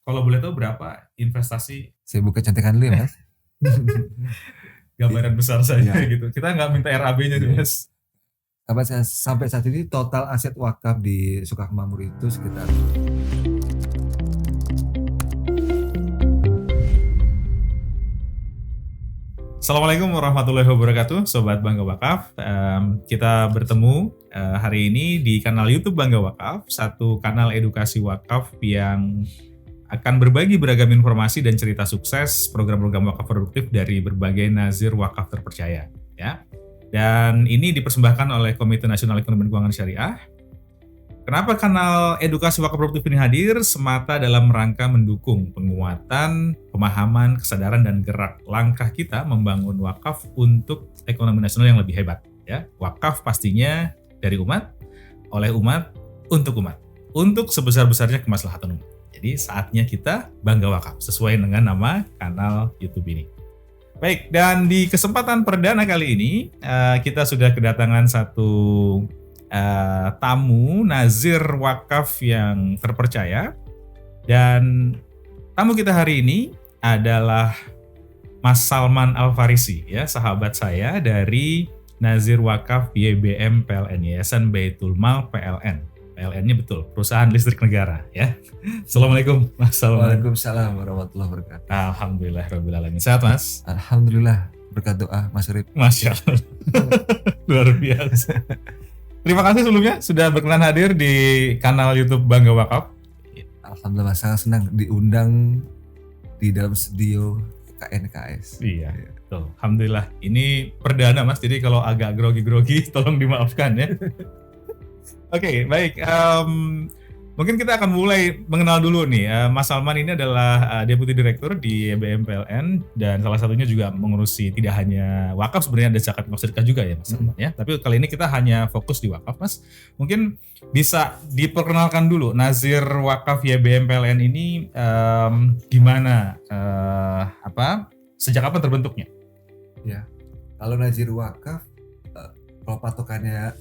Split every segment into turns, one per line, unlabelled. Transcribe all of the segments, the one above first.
Kalau boleh tahu berapa investasi
Saya buka cantikan dulu ya Mas.
gambaran besar saja
Ya,
gitu. Kita nggak minta RAB-nya tuh
ya.
Mas.
Sampai saat ini total aset wakaf di Sukamakmur itu sekitar.
Assalamualaikum warahmatullahi wabarakatuh, Sobat Bangga Wakaf. Kita bertemu hari ini di kanal YouTube Bangga Wakaf, satu kanal edukasi wakaf yang akan berbagi beragam informasi dan cerita sukses program-program wakaf produktif dari berbagai nazir wakaf terpercaya. Ya. Dan ini dipersembahkan oleh Komite Nasional Ekonomi dan Keuangan Syariah. Kenapa kanal edukasi wakaf produktif ini hadir? Semata dalam rangka mendukung penguatan, pemahaman, kesadaran, dan gerak langkah kita membangun wakaf untuk ekonomi nasional yang lebih hebat. Ya, wakaf pastinya dari umat, oleh umat, untuk sebesar-besarnya kemaslahatan umat. Jadi saatnya kita bangga wakaf sesuai dengan nama kanal YouTube ini. Baik, dan di kesempatan perdana kali ini kita sudah kedatangan satu tamu nazir wakaf yang terpercaya, dan tamu kita hari ini adalah Mas Salman Al-Farisi, ya, sahabat saya dari Nazir Wakaf YBM PLN, Yayasan Baitul Mal PLN. PLN-nya betul, Perusahaan Listrik Negara, ya. Assalamualaikum Mas Salman.
Waalaikumsalam warahmatullahi wabarakatuh.
Alhamdulillahirrahmanirrahim. Sehat Mas?
Alhamdulillah, berkat doa Mas Urip.
Masya Allah. Luar biasa. Terima kasih sebelumnya sudah berkenan hadir di kanal YouTube Bangga Wakaf.
Alhamdulillah, sangat senang diundang di dalam studio KNKS.
Iya, betul. Alhamdulillah. Ini perdana Mas, jadi kalau agak grogi-grogi tolong dimaafkan ya. Oke, baik. Mungkin kita akan mulai mengenal dulu nih. Mas Salman ini adalah Deputi Direktur di YBM PLN, dan salah satunya juga mengurusi tidak hanya wakaf, sebenarnya ada zakat infak sedekah juga ya Mas Salman ya. Tapi kali ini kita hanya fokus di wakaf Mas. Mungkin bisa diperkenalkan dulu Nazir Wakaf YBM PLN ini gimana, sejak kapan terbentuknya?
Ya, kalau Nazir Wakaf, kalau patokannya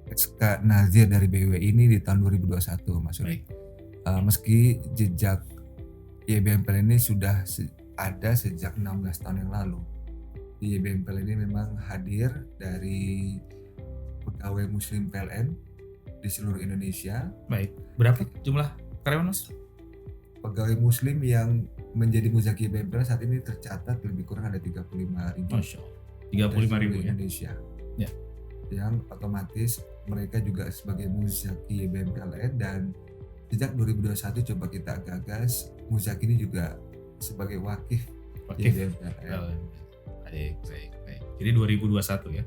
SK Nazir dari BW ini di tahun 2021 Mas Uri. Meski jejak YBM PLN ini sudah ada sejak 16 tahun yang lalu. Di YBM PLN ini memang hadir dari pegawai muslim PLN di seluruh Indonesia.
Baik, berapa jumlah karyawan Mas?
Pegawai muslim yang menjadi muzaki YBM PLN saat ini tercatat lebih kurang ada 35.000.
Masya Allah, 35.000 ya?
Indonesia.
Ya.
Yang otomatis mereka juga sebagai muzaki YBM PLN, dan sejak 2021 coba kita gagas muzaki ini juga sebagai wakif YBM PLN.
Baik. Jadi 2021 ya.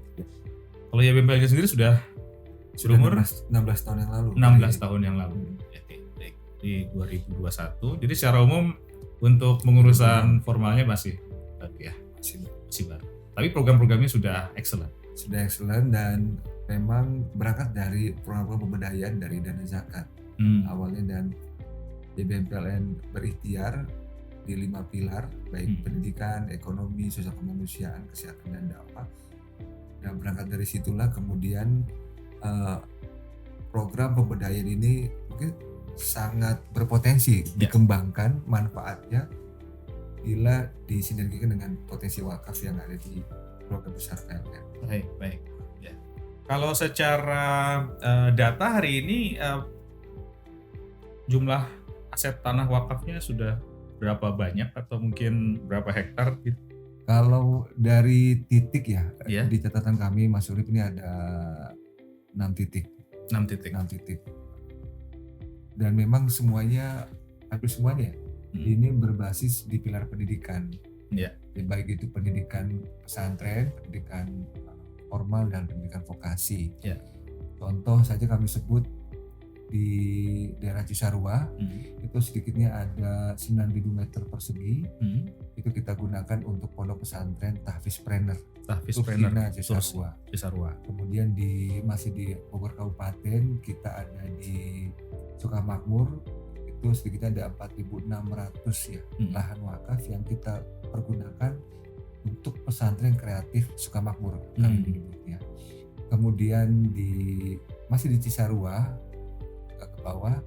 Kalau YBM PLN sendiri sudah berumur
16 tahun yang lalu.
16 tahun yang lalu. Baik. Di 2021. Jadi secara umum untuk pengurusan formalnya masih baru ya. Masih baru. Tapi program-programnya sudah excellent.
Sudah excellent, dan memang berangkat dari program pemberdayaan dari dana zakat awalnya, dan YBM PLN berikhtiar di 5 pilar, baik pendidikan, ekonomi, sosial kemanusiaan, kesehatan, dan dakwah. Dan berangkat dari situlah kemudian program pemberdayaan ini mungkin sangat berpotensi dikembangkan manfaatnya bila disinergikan dengan potensi wakaf yang ada di program besar PLN.
Baik. Ya. Kalau secara data hari ini jumlah aset tanah wakafnya sudah berapa banyak atau mungkin berapa hektar gitu?
Kalau dari titik ya, di catatan kami Mas Urip ini ada 6 titik.
6 titik.
Dan memang hampir semuanya ini berbasis di pilar pendidikan. Ya, baik itu pendidikan pesantren, pendidikan formal, dan pendidikan vokasi. Contoh saja kami sebut di daerah Cisarua, itu sedikitnya ada 9.000 meter persegi. Itu kita gunakan untuk pondok pesantren Tahfiz Planner Cisarua. Kemudian masih di Bogor Kabupaten, kita ada di Sukamakmur, itu sedikitnya ada 4.600 ya lahan wakaf yang kita pergunakan untuk pesantren kreatif Sukamakmur kami menyebutnya. Kemudian masih di Cisarua ke bawah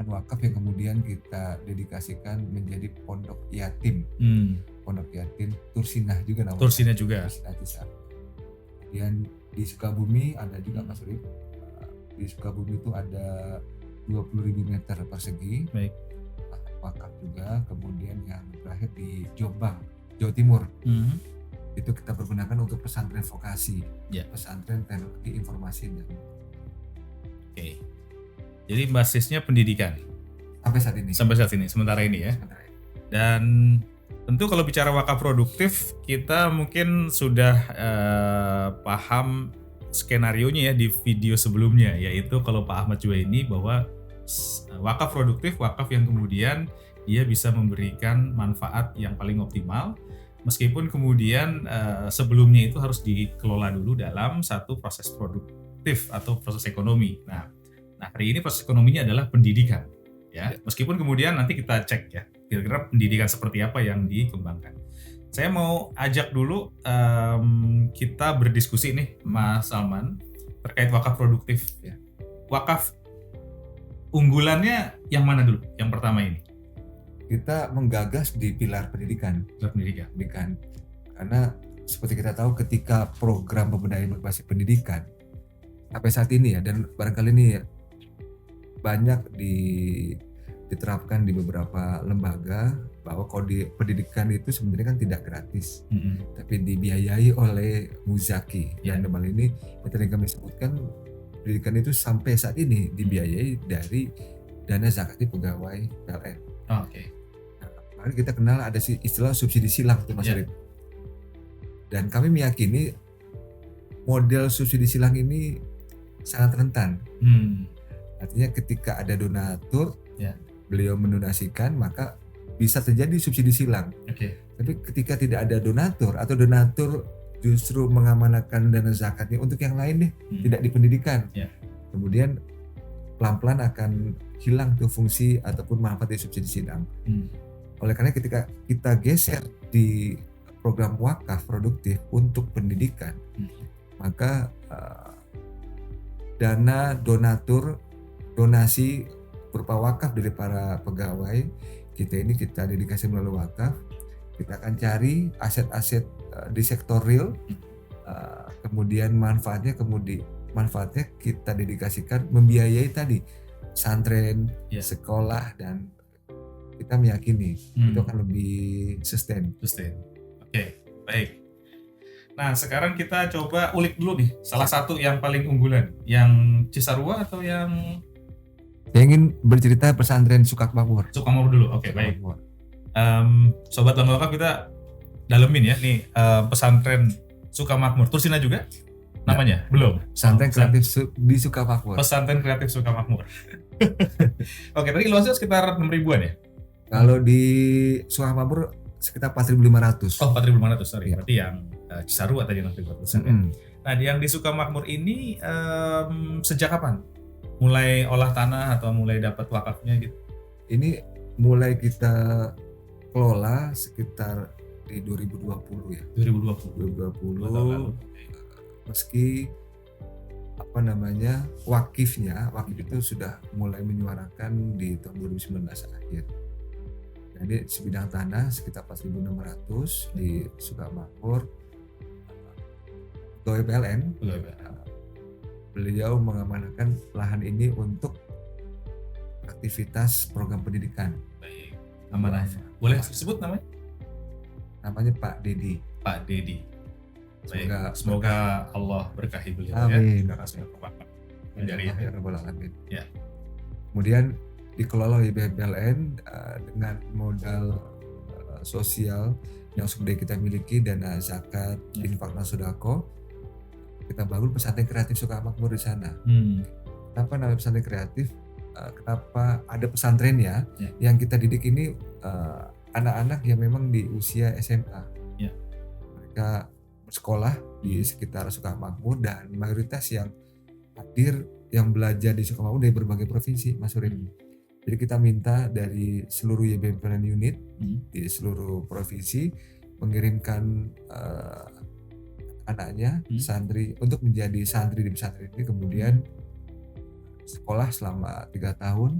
lahan wakaf yang kemudian kita dedikasikan menjadi pondok yatim. Pondok yatim Tursinah juga namanya.
Tursinah juga.
Tursinah Tisar. Kemudian di Sukabumi ada juga Mas Urip. Di Sukabumi itu ada 20.000 meter persegi.
Baik.
Lahan wakaf juga. Kemudian yang terakhir di Jombang, Jawa Timur. Itu kita pergunakan untuk pesantren vokasi, pesantren teknologi informasi dan.
Oke. Jadi basisnya pendidikan.
Sampai saat ini.
Sementara ini ya. Dan tentu kalau bicara wakaf produktif, kita mungkin sudah paham skenarionya ya di video sebelumnya, yaitu kalau Pak Ahmad Juwaini bahwa wakaf produktif, wakaf yang kemudian dia bisa memberikan manfaat yang paling optimal. Meskipun kemudian sebelumnya itu harus dikelola dulu dalam satu proses produktif atau proses ekonomi. Nah hari ini proses ekonominya adalah pendidikan, ya. Meskipun kemudian nanti kita cek ya, kira-kira pendidikan seperti apa yang dikembangkan. Saya mau ajak dulu kita berdiskusi nih, Mas Salman, terkait wakaf produktif. Ya. Wakaf unggulannya yang mana dulu? Yang pertama ini?
Kita menggagas di pilar pendidikan. Karena seperti kita tahu ketika program pemberdayaan berbasis pendidikan sampai saat ini ya, dan barangkali ini banyak diterapkan di beberapa lembaga bahwa kalau di pendidikan itu sebenarnya kan tidak gratis, tapi dibiayai oleh Muzaki. Dan dalam ini yang tadi kami sebutkan, pendidikan itu sampai saat ini dibiayai dari dana zakat pegawai PLN. Mari kita kenal ada istilah subsidi silang tuh Mas Arif. Dan kami meyakini model subsidi silang ini sangat rentan. Artinya ketika ada donatur, beliau mendonasikan, maka bisa terjadi subsidi silang. Tapi ketika tidak ada donatur atau donatur justru mengamanatkan dana zakatnya untuk yang lain deh, tidak di pendidikan. Kemudian pelan-pelan akan hilang tuh fungsi ataupun manfaat dari subsidi silang. Oleh karena ketika kita geser di program wakaf produktif untuk pendidikan, maka dana donatur, donasi berupa wakaf dari para pegawai kita ini kita dedikasi melalui wakaf. Kita akan cari aset-aset di sektor real, kemudian manfaatnya kita dedikasikan membiayai tadi pesantren, sekolah, dan kita meyakini itu akan lebih sustain.
Oke, baik. Nah sekarang kita coba ulik dulu nih salah satu yang paling unggulan, yang Cisarua atau yang?
Saya ingin bercerita pesantren Sukamakmur.
Sukamakmur dulu, oke, baik. Sobat Bangga Wakaf, kita dalemin ya nih, pesantren Sukamakmur. Tursinah juga namanya? Belum?
Pesantren kreatif di Sukamakmur.
Pesantren kreatif Sukamakmur. Oke, tadi luasnya sekitar 6.000-an ya?
Kalau di Sukamakmur sekitar 4.500.
Oh, 4.500, sorry. Berarti yang Cisarua tadi yang 4.500. Nah, yang di Sukamakmur ini sejak kapan? Mulai olah tanah atau mulai dapat wakafnya gitu?
Ini mulai kita kelola sekitar di 2020 ya. 2020. Meski wakif itu sudah mulai menyuarakan di tahun 2019 akhir. Jadi sebidang tanah sekitar 4.600 di Sukamakmur. Pegawai PLN. Beliau mengamanahkan lahan ini untuk aktivitas program pendidikan.
Baik. Amanahnya. Boleh sebut namanya?
Namanya Pak Dedi.
Pak Dedi. Semoga Allah berkahi beliau.
Amin.
Ya.
Kemudian dikelola oleh BPLN dengan modal sosial yang sudah kita miliki, dana zakat, infak dan sedekah. Kita bangun pesantren kreatif Sukamakmur di sana. Kenapa namanya pesantren kreatif? Kenapa ada pesantrennya? Yang kita didik ini anak-anak yang memang di usia SMA. Mereka bersekolah di sekitar Sukamakmur, dan mayoritas yang hadir yang belajar di Sukamakmur dari berbagai provinsi, Mas Urip. Jadi kita minta dari seluruh YBMPLN unit di seluruh provinsi mengirimkan anaknya santri untuk menjadi santri di pesantren ini, kemudian sekolah selama 3 tahun,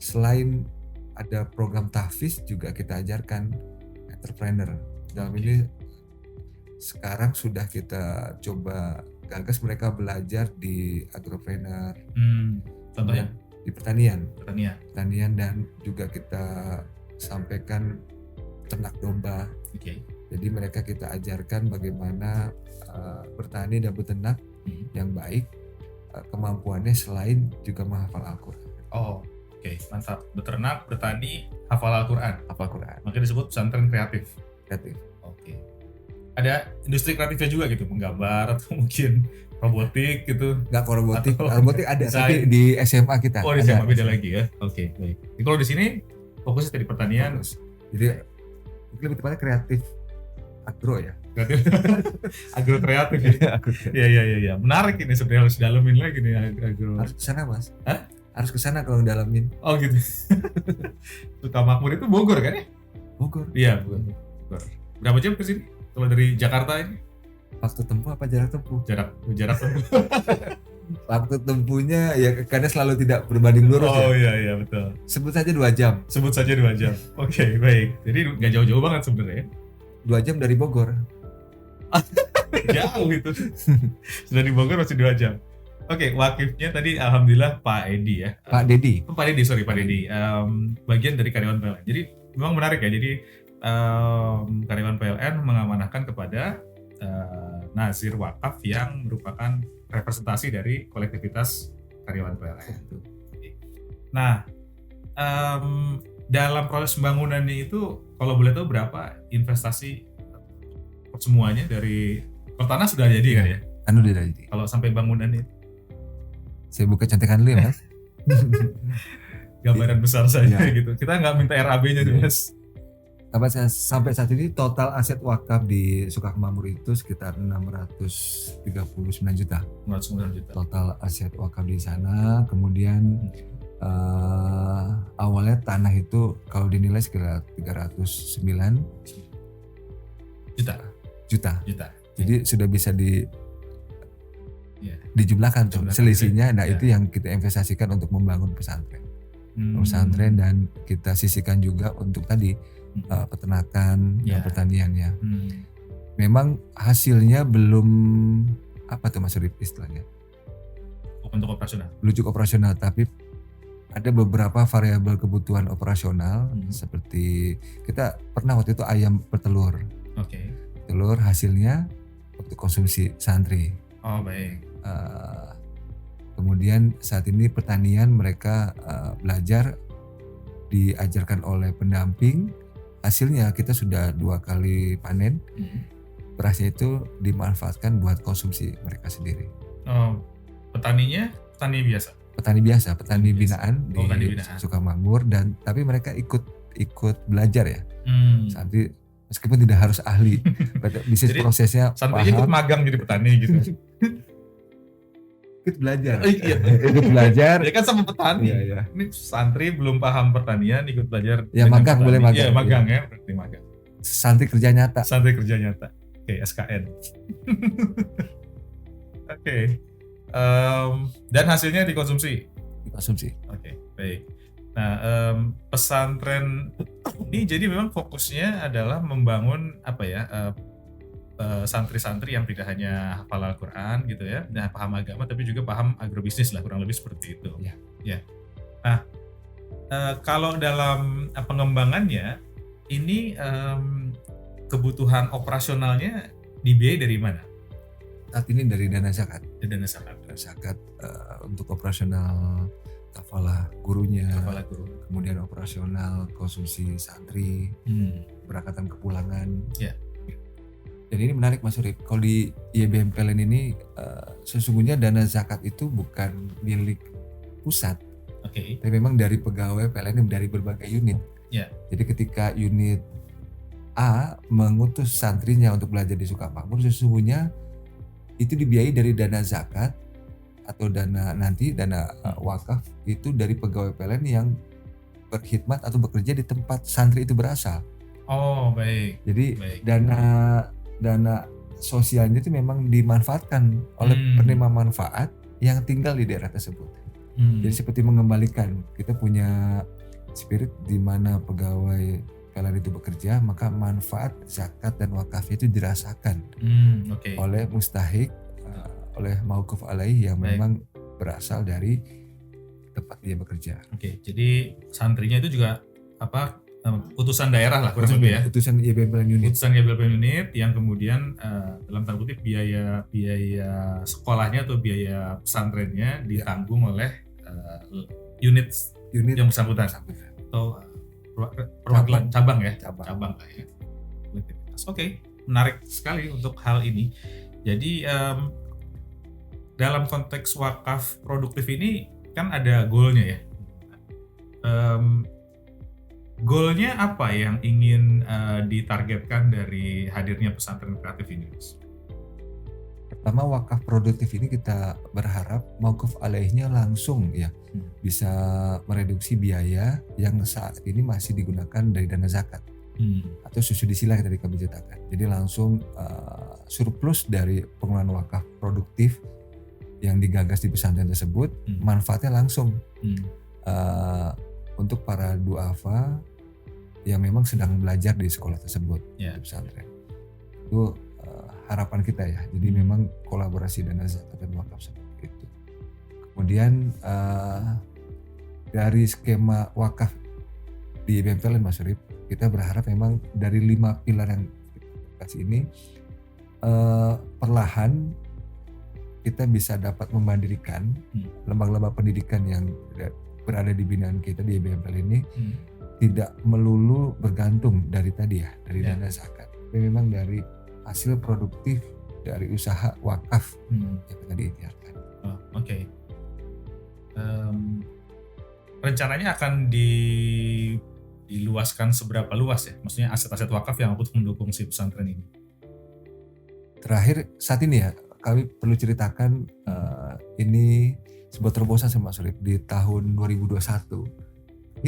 selain ada program tahfiz juga kita ajarkan entrepreneur. Dalam ini sekarang sudah kita coba gagas mereka belajar di agropreneur,
contohnya
di pertanian dan juga kita sampaikan ternak domba. Jadi mereka kita ajarkan bagaimana bertani dan beternak yang baik, kemampuannya selain juga menghafal Al-Quran.
Mantap. Beternak, bertani, hafal Al-Quran. Makanya disebut pesantren kreatif. Ada industri kreatifnya juga gitu, menggambar atau mungkin robotik gitu.
Nggak kok robotik ada, tapi di SMA kita.
Di SMA beda lagi ya. Baik. Jadi kalau di sini fokusnya tadi pertanian.
Jadi lebih tepatnya kreatif agro ya.
Agro kreatif ya. Iya. Menarik ini sebenarnya, harus dalamin lagi nih agro.
Harus ke sana Mas. Harus ke sana kalau dalamin.
Oh gitu. Sukamakmur itu Bogor kan ya?
Bogor.
Iya, Bogor. Berapa jam ke sini? Kalau dari Jakarta ini?
Waktu tempuh apa jarak tempuh?
Jarak tempuh.
Waktu tempuhnya ya karena selalu tidak berbanding lurus.
Iya betul.
Sebut saja 2 jam. Oke,
baik. Jadi nggak jauh-jauh banget sebenarnya.
2 jam dari Bogor.
Jauh itu. Sudah di Bogor masih 2 jam. Wakifnya tadi alhamdulillah Pak Edi ya.
Pak Dedi.
Pak Dedi. Bagian dari karyawan PLN. Jadi memang menarik ya. Jadi karyawan PLN mengamanahkan kepada nazir wakaf yang merupakan representasi dari kolektivitas karyawan PLN. Nah, dalam proses pembangunannya itu kalau boleh tahu berapa investasi semuanya dari tanah sudah jadi kan ya?
Udah jadi.
Kalau sampai bangunannya
saya buka cantikan dulu ya Mas.
Gambaran besar saja gitu. Kita nggak minta RAB-nya tuh Mas.
Sampai saat ini total aset wakaf di Sukamakmur itu sekitar 639 juta. Total aset wakaf di sana. Kemudian awalnya tanah itu kalau dinilai sekitar 309 juta. Jadi sudah bisa dijumlahkan selisihnya. Nah itu yang kita investasikan untuk membangun pesantren. Dan kita sisihkan juga untuk tadi peternakan dan pertaniannya. Memang hasilnya belum Mas Rip istilahnya?
Untuk operasional.
Belum cukup operasional, tapi ada beberapa variabel kebutuhan operasional seperti kita pernah waktu itu ayam bertelur. Telur hasilnya untuk konsumsi santri.
Baik.
Kemudian saat ini pertanian mereka belajar diajarkan oleh pendamping. Hasilnya kita sudah 2 kali panen. Berasnya itu dimanfaatkan buat konsumsi mereka sendiri.
Petaninya petani biasa.
Petani binaan di Sukamakmur dan tapi mereka ikut belajar ya. Santri meskipun tidak harus ahli, bisnis prosesnya
santri ikut magang jadi petani gitu.
Ikut belajar.
Ikut belajar. Ya kan sama petani.
Iya.
Ini santri belum paham pertanian ikut belajar.
Ya magang, boleh magang.
Iya magang ya, berarti magang.
Santri kerja nyata.
SKN. Dan hasilnya dikonsumsi. Baik. Nah, pesantren ini jadi memang fokusnya adalah membangun santri-santri yang tidak hanya hafal Al-Quran gitu ya, dan paham agama tapi juga paham agrobisnis lah, kurang lebih seperti itu. Ya. Nah, kalau dalam pengembangannya ini kebutuhan operasionalnya dibiayai dari mana?
Saat ini dari dana zakat.
Dana zakat
untuk operasional kafalah gurunya, kemudian operasional konsumsi santri, keberangkatan kepulangan. Dan ini menarik Mas Urip, kalau di IEBM PLN ini sesungguhnya dana zakat itu bukan milik pusat, tapi memang dari pegawai PLN dari berbagai unit. Jadi ketika unit A mengutus santrinya untuk belajar di Sukamakmur, sesungguhnya itu dibiayai dari dana zakat atau dana wakaf itu dari pegawai PLN yang berkhidmat atau bekerja di tempat santri itu berasal.
Baik.
Jadi dana sosialnya itu memang dimanfaatkan oleh penerima manfaat yang tinggal di daerah tersebut. Jadi seperti mengembalikan, kita punya spirit di mana pegawai PLN itu bekerja, maka manfaat zakat dan wakafnya itu dirasakan oleh mustahik, oleh mauquf alaih yang memang berasal dari tempat dia bekerja.
Jadi santrinya itu juga utusan daerah lah kurang lebih ya.
Utusan YBM unit.
Utusan YBM unit yang kemudian dalam tanda kutip biaya sekolahnya atau biaya pesantrennya ditanggung oleh unit yang bersangkutan atau perwakilan cabang ya. Cabang lah ya. Menarik sekali untuk hal ini. Jadi dalam konteks wakaf produktif ini kan ada goalnya ya. Goalnya apa yang ingin ditargetkan dari hadirnya pesantren kreatif ini?
Pertama, wakaf produktif ini kita berharap mauquf alaihnya langsung ya bisa mereduksi biaya yang saat ini masih digunakan dari dana zakat atau susudisilah dari kami cetakan. Jadi langsung surplus dari pengelolaan wakaf produktif yang digagas di pesantren tersebut, manfaatnya langsung untuk para duafa yang memang sedang belajar di sekolah tersebut di pesantren. Itu harapan kita ya. Jadi memang kolaborasi dana zakat dan wakaf seperti itu. Kemudian dari skema wakaf di YBM PLN Mas Surip, kita berharap memang dari 5 pilar yang kita kasih ini perlahan kita bisa dapat memandirikan lembaga-lembaga pendidikan yang berada di binaan kita di YBM PLN ini tidak melulu bergantung dari tadi ya, dari dana zakat, tapi memang dari hasil produktif dari usaha wakaf yang tadi diikhtiarkan.
Rencananya akan diluaskan seberapa luas ya? Maksudnya aset-aset wakaf yang untuk mendukung si pesantren ini?
Terakhir saat ini ya, kami perlu ceritakan ini sebuah terobosan sama Mas Surip di tahun 2021.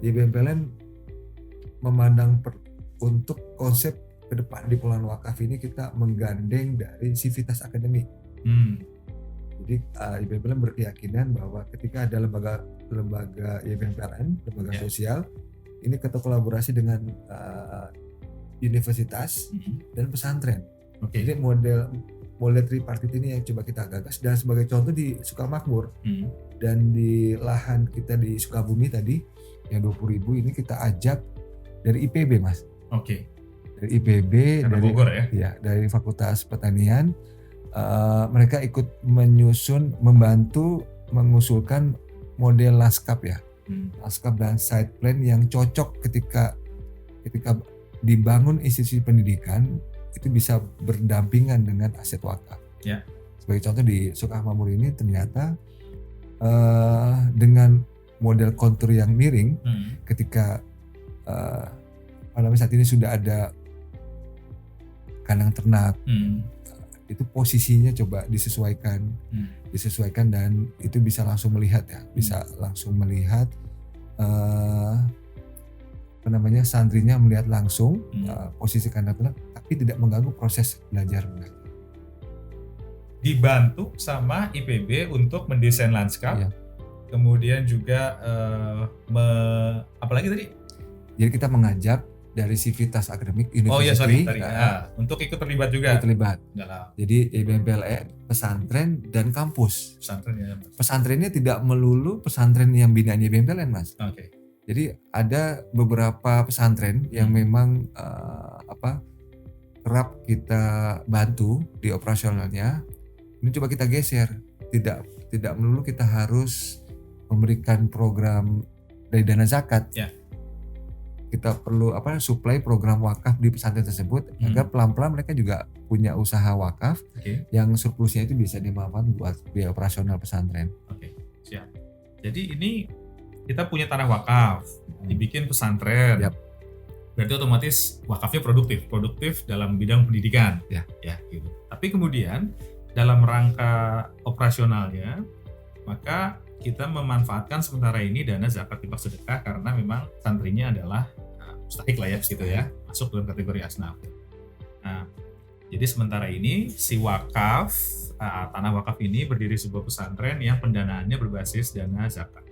YBM PLN memandang untuk konsep ke depan di pengelolaan wakaf ini kita menggandeng dari sivitas akademik. Jadi YBM PLN berkeyakinan bahwa ketika ada lembaga YBM PLN, lembaga sosial, ini kita kolaborasi dengan universitas dan pesantren. Jadi model tripartit ini yang coba kita gagas, dan sebagai contoh di Sukamakmur dan di lahan kita di Sukabumi tadi yang 20.000 ini kita ajak dari IPB Mas. Dari IPB, dari Bogor ya, dari Fakultas Pertanian, mereka ikut membantu mengusulkan model laskap ya, laskap dan site plan yang cocok ketika dibangun institusi pendidikan itu bisa berdampingan dengan aset wakaf. Sebagai contoh di Sukamakmur ini ternyata dengan model kontur yang miring, ketika saat ini sudah ada kandang ternak, itu posisinya coba disesuaikan dan itu bisa langsung melihat ya, bisa langsung melihat santrinya melihat langsung posisi kandang ternak, tapi tidak mengganggu proses belajar mengajar.
Dibantu sama IPB untuk mendesain lanskap, kemudian juga apalagi tadi?
Jadi kita mengajak dari sivitas akademik university
untuk ikut terlibat juga.
Jadi YBM PLN, pesantren dan kampus. Pesantrennya tidak melulu pesantren yang binaan YBM PLN Mas. Jadi ada beberapa pesantren yang memang kerap kita bantu di operasionalnya. Ini coba kita geser, tidak melulu kita harus memberikan program dari dana zakat. Kita perlu supply program wakaf di pesantren tersebut agar pelan-pelan mereka juga punya usaha wakaf yang surplusnya itu bisa dimanfaatkan buat biaya operasional pesantren.
Siap. Jadi ini kita punya tanah wakaf, dibikin pesantren. Berarti otomatis wakafnya produktif dalam bidang pendidikan. Gitu. Tapi kemudian dalam rangka operasionalnya, maka kita memanfaatkan sementara ini dana zakat infak sedekah karena memang santrinya adalah mustahik lah ya, gitu ya, masuk dalam kategori asnaf. Nah, Jadi sementara ini si wakaf, tanah wakaf ini berdiri sebuah pesantren yang pendanaannya berbasis dana zakat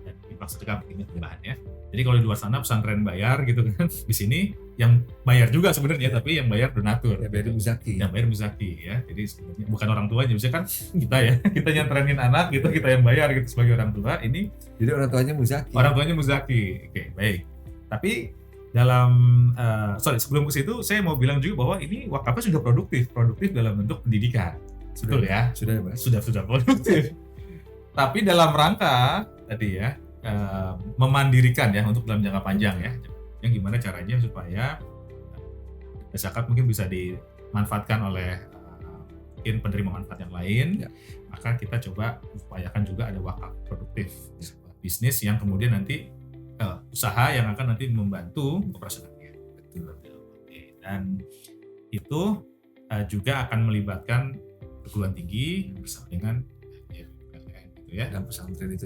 dan infak sedekah, ini tambahannya. Jadi kalau di luar sana pesantren bayar gitu kan, di sini yang bayar juga sebenarnya, tapi yang bayar donatur.
Ya, bayar muzaki.
Yang bayar muzaki ya. Jadi sebenarnya bukan orang tuanya, biasanya kan kita ya, kita nyantrenin anak gitu, kita yang bayar gitu sebagai orang tua. Ini
jadi orang tuanya muzaki.
Orang tuanya muzaki. Oke, baik. Tapi dalam sebelum ke situ saya mau bilang juga bahwa ini wakafnya sudah produktif dalam bentuk pendidikan. Betul ya?
Sudah ya, Mas.
Sudah produktif. Tapi dalam rangka tadi ya, memandirikan ya untuk dalam jangka panjang ya. Yang gimana caranya supaya zakat mungkin bisa dimanfaatkan oleh mungkin penerima manfaat yang lain. Ya. Maka kita coba upayakan juga ada wakaf produktif, sebuah bisnis yang kemudian nanti usaha yang akan nanti membantu operasionalnya. Betul. Dan itu juga akan melibatkan perguruan tinggi bersama dengan gitu ya,
dan
pesantren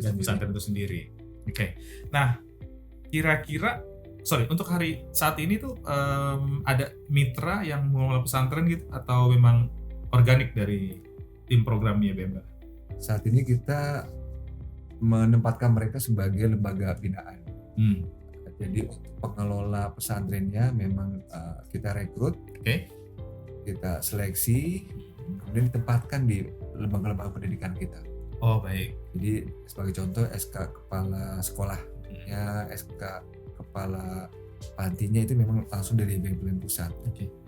itu sendiri. Oke. Nah, kira-kira untuk hari saat ini tuh ada mitra yang mengelola pesantren gitu atau memang organik dari tim programnya BMBA?
Saat ini kita menempatkan mereka sebagai lembaga binaan. Jadi untuk pengelola pesantrennya memang kita rekrut, kita seleksi, kemudian ditempatkan di lembaga-lembaga pendidikan kita.
Oh baik.
Jadi sebagai contoh SK kepala sekolahnya, SK kepala pantinya itu memang langsung dari BEM pusat.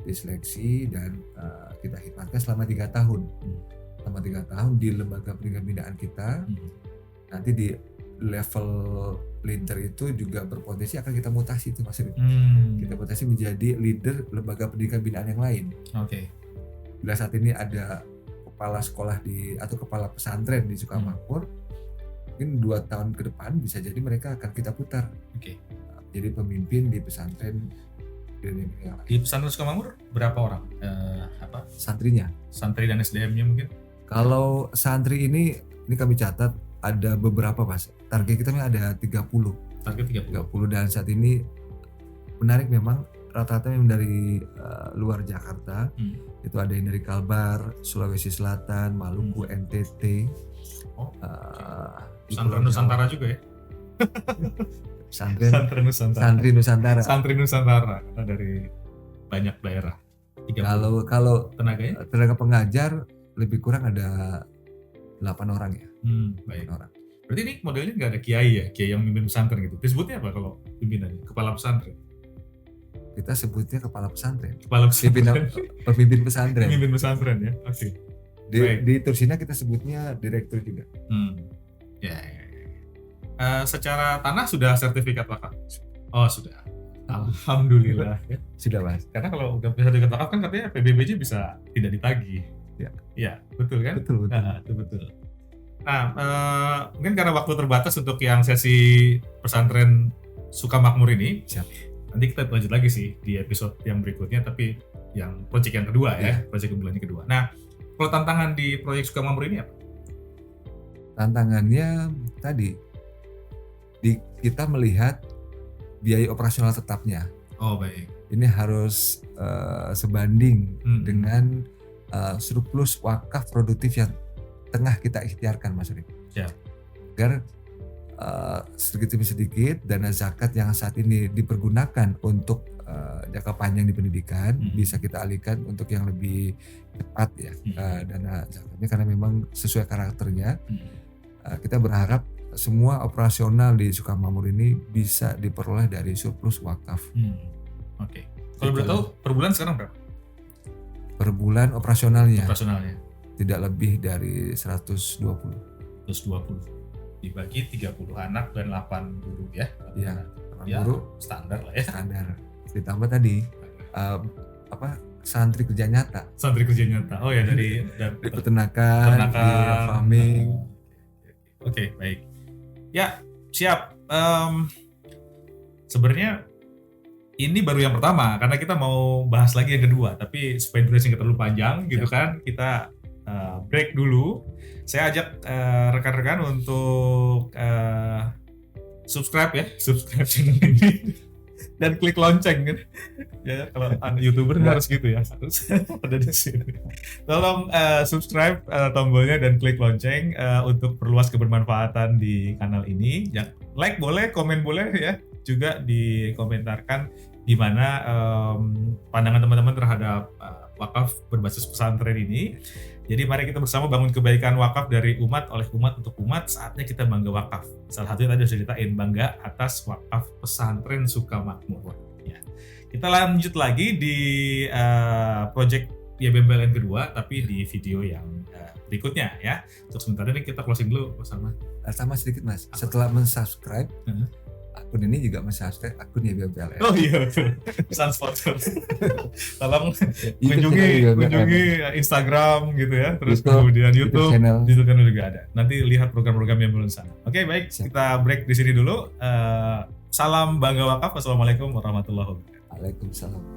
Diseleksi dan kita khidmatkan selama 3 tahun. Selama 3 tahun di lembaga pendidikan binaan kita. Nanti di level leader itu juga berpotensi akan kita mutasi itu Mas. Kita mutasi menjadi leader lembaga pendidikan binaan yang lain. Bila saat ini ada kepala sekolah atau kepala pesantren di Sukamakmur, mungkin 2 tahun ke depan bisa jadi mereka akan kita putar. Jadi pemimpin di pesantren
di pesantren Sukamakmur berapa orang?
Santrinya?
Santri dan SDM-nya mungkin?
Kalau santri ini kami catat ada beberapa Mas. Target kita ada 30.
Target 30
dan saat ini menarik memang rata-rata yang dari luar Jakarta. Itu ada yang dari Kalbar, Sulawesi Selatan, Maluku, NTT.
Pesantren Nusantara juga ya?
Santri Nusantara.
Santri Nusantara dari banyak daerah.
Kalau
tenaga
pengajar lebih kurang ada 8 orang ya.
Baik. Orang. Berarti ini modelnya nggak ada kiai ya, kiai yang memimpin pesantren gitu. Disebutnya apa kalau pimpinannya? Kepala pesantren.
Kita sebutnya kepala pesantren.
Pemimpin pesantren. Pemimpin pesantren ya. Oke.
Di Tursina kita sebutnya direktur juga.
Ya. Secara tanah sudah sertifikat wakaf? Oh sudah. Alhamdulillah.
Sudah Mas.
Karena kalau udah sertifikat wakaf kan katanya PBBJ bisa tidak ditagih. Ya, betul kan?
Betul.
Nah, mungkin karena waktu terbatas untuk yang sesi pesantren Sukamakmur ini, nanti kita lanjut lagi sih di episode yang berikutnya, tapi yang proyek yang kedua ya, proyek bulan kedua. Nah, kalau tantangan di proyek Sukamakmur ini apa?
Tantangannya tadi, kita melihat biaya operasional tetapnya.
Oh baik.
Ini harus sebanding dengan surplus wakaf produktif yang tengah kita ikhtiarkan Mas Rik. Agar sedikit demi sedikit dana zakat yang saat ini dipergunakan untuk jangka panjang di pendidikan bisa kita alihkan untuk yang lebih cepat ya dana zakatnya, karena memang sesuai karakternya. Kita berharap semua operasional di Sukamakmur ini bisa diperoleh dari surplus wakaf.
Kalau boleh tahu per bulan sekarang berapa?
Per bulan operasionalnya tidak lebih dari 120
dibagi 30 anak dan 8 guru ya.
Iya,
guru standar lah ya.
Standar. Ditambah tadi santri kerja nyata.
Oh ya dari
peternakan, di farming.
Oke, baik. Ya, siap. Sebenarnya ini baru yang pertama, karena kita mau bahas lagi yang kedua, tapi supaya durasi nggak terlalu panjang gitu kan, kita break dulu. Saya ajak rekan-rekan untuk subscribe channel ini dan klik lonceng kan. Ya kalau YouTuber harus gitu ya, harus ada di sini. Tolong subscribe tombolnya dan klik lonceng untuk perluas kebermanfaatan di kanal ini. Ya, like boleh, komen boleh ya. Juga dikomentarkan gimana pandangan teman-teman terhadap wakaf berbasis pesantren ini. Jadi mari kita bersama bangun kebaikan wakaf dari umat oleh umat untuk umat. Saatnya kita bangga wakaf. Salah satunya tadi sudah ceritain, bangga atas wakaf pesantren Sukamakmur. Ya. Kita lanjut lagi di project YBMPLN kedua, tapi di video yang berikutnya ya. Untuk sementara ini kita closing dulu bersama.
Sama sedikit Mas, setelah mensubscribe, akun ini juga mensubscribe akun YBMPLN.
Oh iya betul. Pesan sponsor. Tolong kunjungi Instagram gitu ya, terus kemudian YouTube channel juga ada. Nanti lihat program-program yang belum sana. Oke, baik. Siap. Kita break di sini dulu. Salam bangga wakaf. Wassalamualaikum warahmatullahi wabarakatuh.
Waalaikumsalam.